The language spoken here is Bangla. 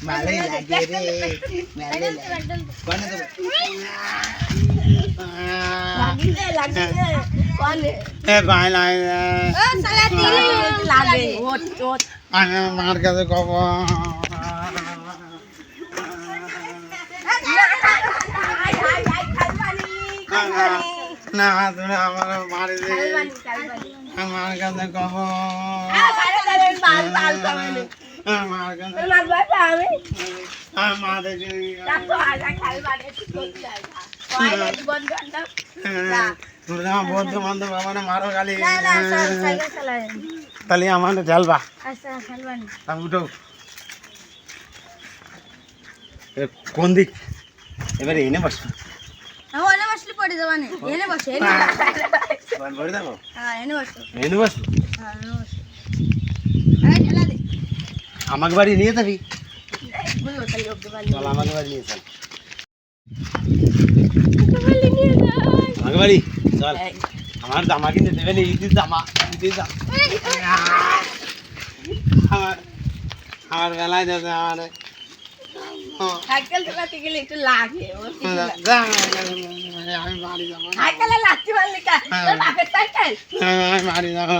ভালোই লাগে রে ভালোই লাগে কোনে দেব লাগিছে কোনে এ ভাই লাই ও সালা দিলে লাগে ওট ওট আমি মার কাছে কব না তুমি আমার মারি দে আমার কাছে কব আমার কাছে মা দেখি তুমি আমার বন্ধু বান্ধব আমার মারো গালি তাহলে আমার ঢালবা আমি উঠো কোন দিক এবারে এনে বসবো ভরে দেবো এনে বসবো আমাকে বাড়ি নিয়ে যাবি চল আমাকে বাড়ি নিয়ে চল আমাকে বাড়ি চল আমার জামা কিনে দেবে না ঈদের জামা আমার বেলায় যাবে আমার সাইকেল চালাতে গেলে একটু লাগে আমি বাড়ি যাবো সাইকেলে লাগতে পারলি কা তোর বাপের সাইকেল আমি বাড়ি যাবো